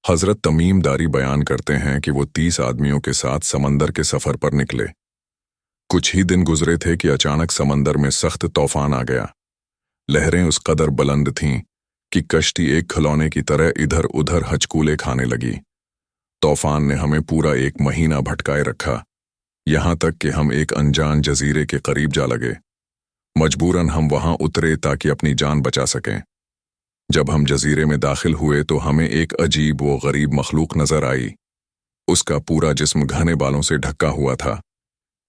हजरत तमीम दारी बयान करते हैं कि वो 30 आदमियों के साथ समंदर के सफर पर निकले। कुछ ही दिन गुजरे थे कि अचानक समंदर में सख्त तूफान आ गया। लहरें उस कदर बुलंद थीं कि कश्ती एक खिलौने की तरह इधर उधर हचकूले खाने लगी। तूफान ने हमें पूरा 1 महीना भटकाए रखा, यहाँ तक कि हम एक अनजान जजीरे के करीब जा लगे। मजबूरन हम वहां उतरे ताकि अपनी जान बचा सकें। जब हम जजीरे में दाखिल हुए तो हमें एक अजीब व गरीब मखलूक नजर आई। उसका पूरा जिस्म घने बालों से ढका हुआ था,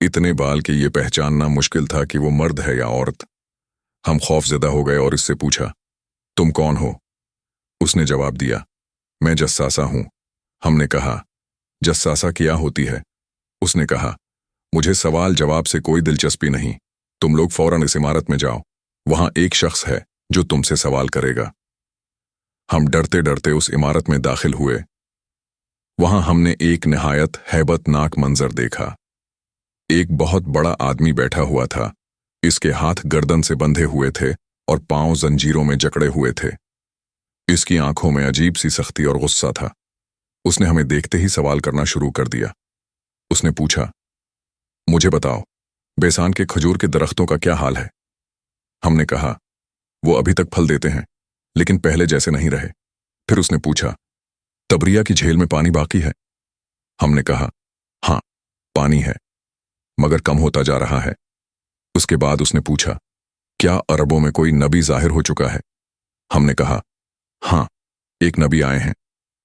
इतने बाल कि ये पहचानना मुश्किल था कि वो मर्द है या औरत। हम खौफजदा हो गए और इससे पूछा, तुम कौन हो? उसने जवाब दिया, मैं जस्सासा हूं। हमने कहा, जस्सासा क्या होती है? उसने कहा, मुझे सवाल जवाब से कोई दिलचस्पी नहीं, तुम लोग फौरन इस इमारत में जाओ, वहां एक शख्स है जो तुमसे सवाल करेगा। हम डरते डरते उस इमारत में दाखिल हुए। वहां हमने एक निहायत हैबतनाक मंजर देखा। एक बहुत बड़ा आदमी बैठा हुआ था। इसके हाथ गर्दन से बंधे हुए थे और पांव जंजीरों में जकड़े हुए थे। इसकी आंखों में अजीब सी सख्ती और गुस्सा था। उसने हमें देखते ही सवाल करना शुरू कर दिया। उसने पूछा, मुझे बताओ, बेसान के खजूर के दरख्तों का क्या हाल है? हमने कहा, वो अभी तक फल देते हैं, लेकिन पहले जैसे नहीं रहे। फिर उसने पूछा, तबरिया की झील में पानी बाकी है? हमने कहा, हाँ, पानी है, मगर कम होता जा रहा है। उसके बाद उसने पूछा, क्या अरबों में कोई नबी जाहिर हो चुका है? हमने कहा, हाँ, एक नबी आए हैं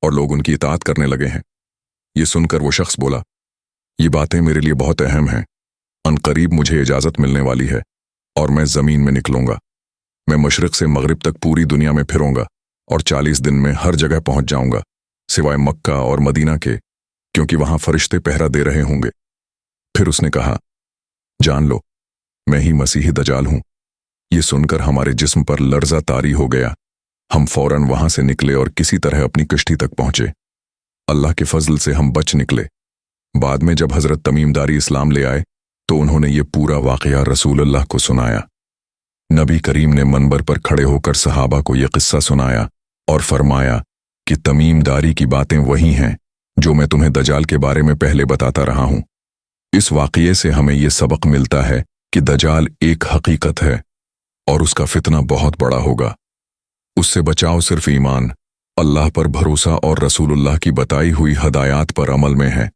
और लोग उनकी इताअत करने लगे हैं। ये सुनकर वो शख्स बोला, ये बातें मेरे लिए बहुत अहम हैं। अनकरीब मुझे इजाजत मिलने वाली है और मैं जमीन में निकलूंगा। मैं मशरिक से मगरिब तक पूरी दुनिया में फिरूंगा और 40 दिन में हर जगह पहुंच जाऊंगा, सिवाय मक्का और मदीना के, क्योंकि वहां फरिश्ते पहरा दे रहे होंगे। फिर उसने कहा, जान लो, मैं ही मसीही दजाल हूं। ये सुनकर हमारे जिस्म पर लर्जा तारी हो गया। हम फौरन वहां से निकले और किसी तरह अपनी कश्ती तक पहुंचे। अल्लाह के फजल से हम बच निकले। बाद में जब हजरत तमीम दारी इस्लाम ले आए तो उन्होंने ये पूरा वाकया रसूलुल्लाह को सुनाया। नबी करीम ने मनबर पर खड़े होकर सहाबा को यह किस्सा सुनाया और फरमाया कि तमीम दारी की बातें वही हैं जो मैं तुम्हें दजाल के बारे में पहले बताता रहा हूं। इस वाकये से हमें यह सबक मिलता है कि दजाल एक हकीकत है और उसका फितना बहुत बड़ा होगा। उससे बचाव सिर्फ ईमान, अल्लाह पर भरोसा और रसूलुल्लाह की बताई हुई हदायत पर अमल में है।